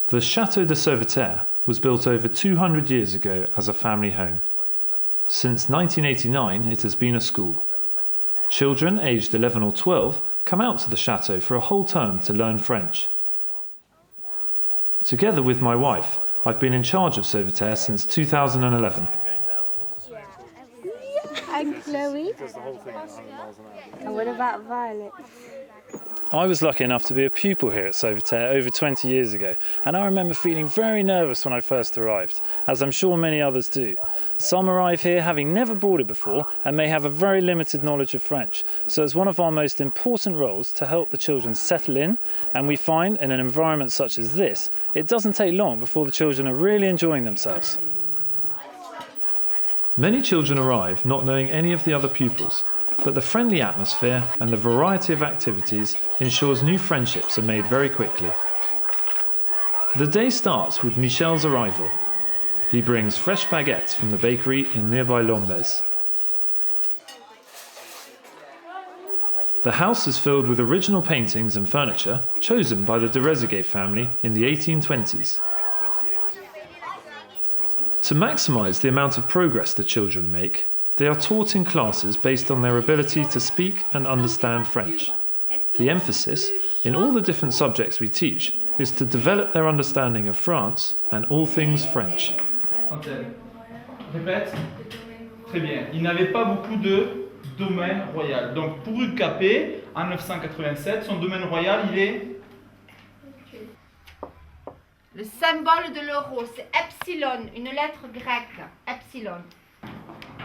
The Chateau de Sauveterre was built over 200 years ago as a family home. Since 1989 it has been a school. Children aged 11 or 12 come out to the chateau for a whole term to learn French. Together with my wife, I've been in charge of Sauveterre since 2011. And Chloe? And what about Violet? I was lucky enough to be a pupil here at Sauveterre over 20 years ago, and I remember feeling very nervous when I first arrived, as I'm sure many others do. Some arrive here having never boarded before and may have a very limited knowledge of French, so it's one of our most important roles to help the children settle in, and we find in an environment such as this, it doesn't take long before the children are really enjoying themselves. Many children arrive not knowing any of the other pupils, but the friendly atmosphere and the variety of activities ensures new friendships are made very quickly. The day starts with Michel's arrival. He brings fresh baguettes from the bakery in nearby Lombez. The house is filled with original paintings and furniture chosen by the de Reziguet family in the 1820s. To maximise the amount of progress the children make, they are taught in classes based on their ability to speak and understand French. The emphasis, in all the different subjects we teach, is to develop their understanding of France and all things French. Répète. Très bien. Il n'avait pas beaucoup de domaine royal. Donc pour Capet, en 987, son domaine royal, il est... Le symbole de l'euro, c'est epsilon, une lettre grecque, epsilon.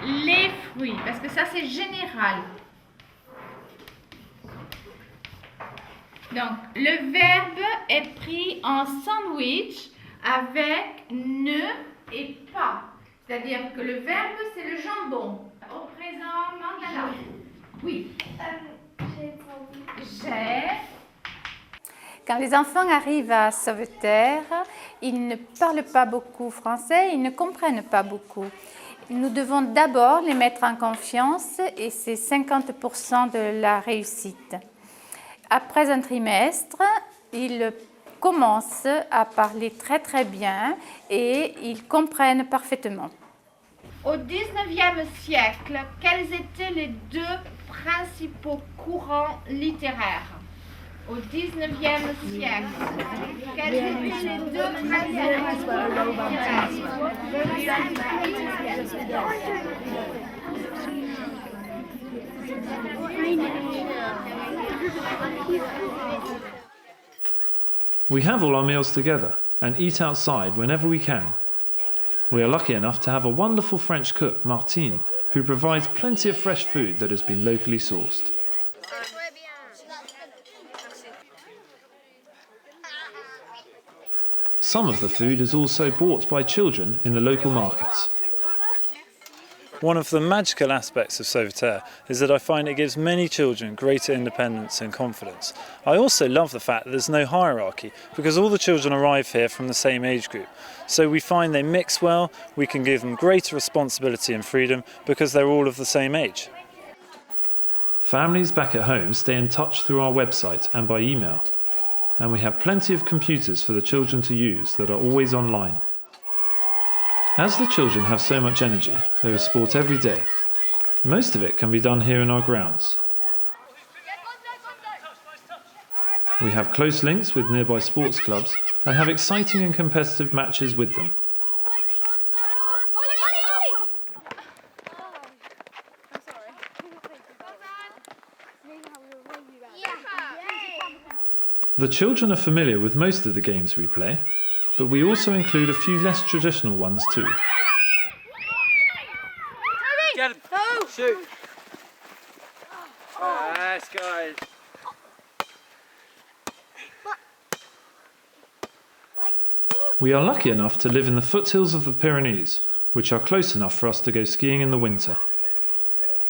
Les fruits, parce que ça c'est général. Donc, le verbe est pris en sandwich avec ne et pas. C'est-à-dire que le verbe c'est le jambon. Au présent, Mandala. Oui. J'ai. Quand les enfants arrivent à Sauveterre, ils ne parlent pas beaucoup français, ils ne comprennent pas beaucoup. Nous devons d'abord les mettre en confiance et c'est 50% de la réussite. Après un trimestre, ils commencent à parler très bien et ils comprennent parfaitement. Au XIXe siècle, quels étaient les deux principaux courants littéraires? Au XIXe siècle, quels étaient les deux principaux courants littéraires? We have all our meals together and eat outside whenever we can. We are lucky enough to have a wonderful French cook, Martine, who provides plenty of fresh food that has been locally sourced. Some of the food is also bought by children in the local markets. One of the magical aspects of Sauveterre is that I find it gives many children greater independence and confidence. I also love the fact that there's no hierarchy because all the children arrive here from the same age group. So we find they mix well, we can give them greater responsibility and freedom because they're all of the same age. Families back at home stay in touch through our website and by email. And we have plenty of computers for the children to use that are always online. As the children have so much energy, there is sport every day. Most of it can be done here in our grounds. We have close links with nearby sports clubs and have exciting and competitive matches with them. The children are familiar with most of the games we play, but we also include a few less traditional ones too. Get him! Shoot! Nice, guys. We are lucky enough to live in the foothills of the Pyrenees, which are close enough for us to go skiing in the winter.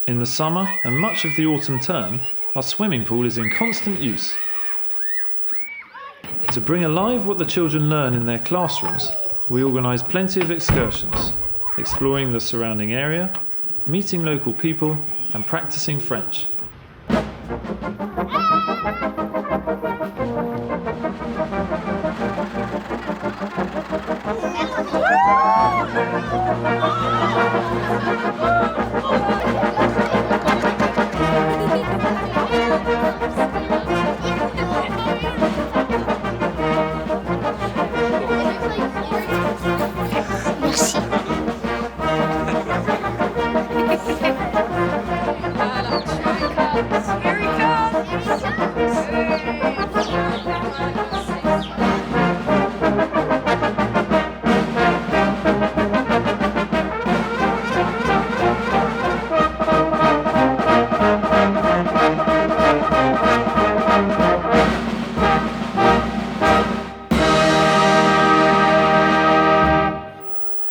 In the summer and much of the autumn term, our swimming pool is in constant use. To bring alive what the children learn in their classrooms, we organise plenty of excursions, exploring the surrounding area, meeting local people and practising French.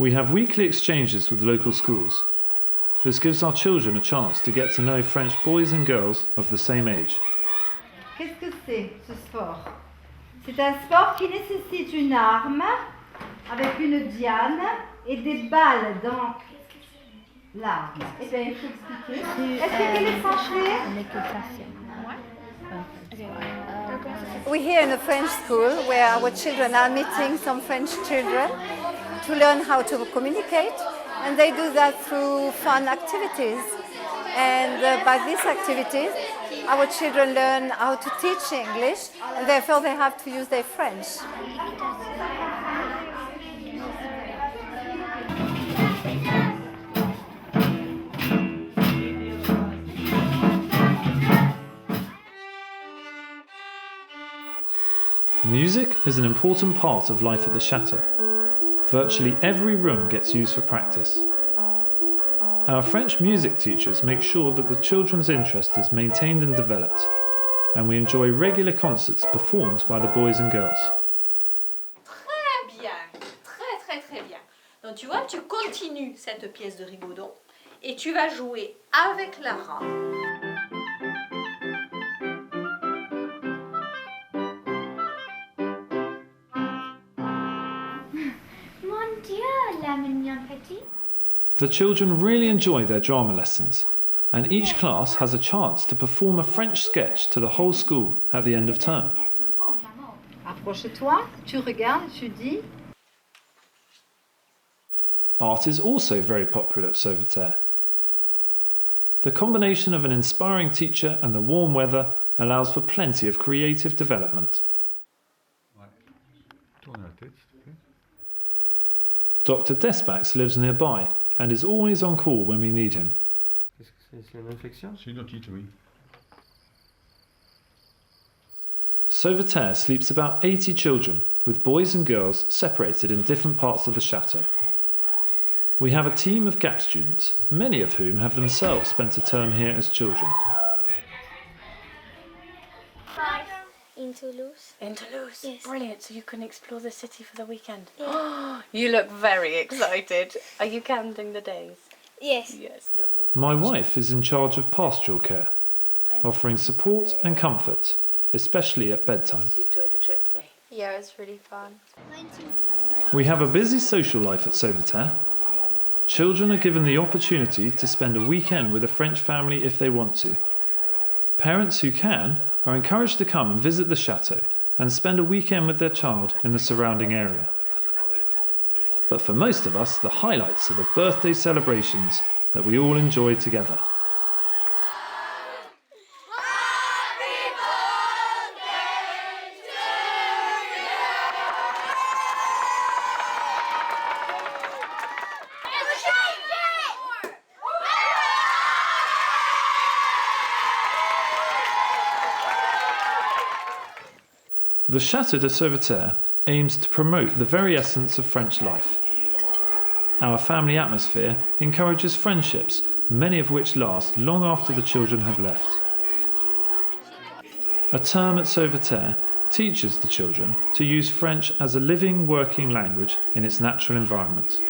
We have weekly exchanges with local schools. This gives our children a chance to get to know French boys and girls of the same age. Qu'est-ce que c'est ce sport? C'est un sport qui nécessite une arme avec une diane et des balles dans l'arme. Eh bien, il faut expliquer. Est-ce que les Français? We're here in a French school where our children are meeting some French children to learn how to communicate, and they do that through fun activities. And by these activities, our children learn how to teach English, and therefore they have to use their French. Music is an important part of life at the Chateau. Virtually every room gets used for practice. Our French music teachers make sure that the children's interest is maintained and developed, and we enjoy regular concerts performed by the boys and girls. Très bien, très bien. Donc tu vois, tu continues cette pièce de Rigaudon et tu vas jouer avec Lara. Mon Dieu, la mignonne petite. The children really enjoy their drama lessons, and each class has a chance to perform a French sketch to the whole school at the end of term. Approche-toi, tu regardes, tu dis. Art is also very popular at Sauveterre. The combination of an inspiring teacher and the warm weather allows for plenty of creative development. Dr. Desbax lives nearby and is always on call when we need him. Sauveterre sleeps about 80 children, with boys and girls separated in different parts of the chateau. We have a team of gap students, many of whom have themselves spent a term here as children. In Toulouse. In Toulouse? Yes. Brilliant, so you can explore the city for the weekend. Yeah. You look very excited. Are you counting the days? Yes. Yes. No. My wife is in charge of pastoral care, offering support and comfort, especially at bedtime. Did you enjoy the trip today? Yeah, it was really fun. We have a busy social life at Sauveterre. Children are given the opportunity to spend a weekend with a French family if they want to. Parents who can are encouraged to come and visit the chateau and spend a weekend with their child in the surrounding area. But for most of us, the highlights are the birthday celebrations that we all enjoy together. The Chateau de Sauveterre aims to promote the very essence of French life. Our family atmosphere encourages friendships, many of which last long after the children have left. A term at Sauveterre teaches the children to use French as a living, working language in its natural environment.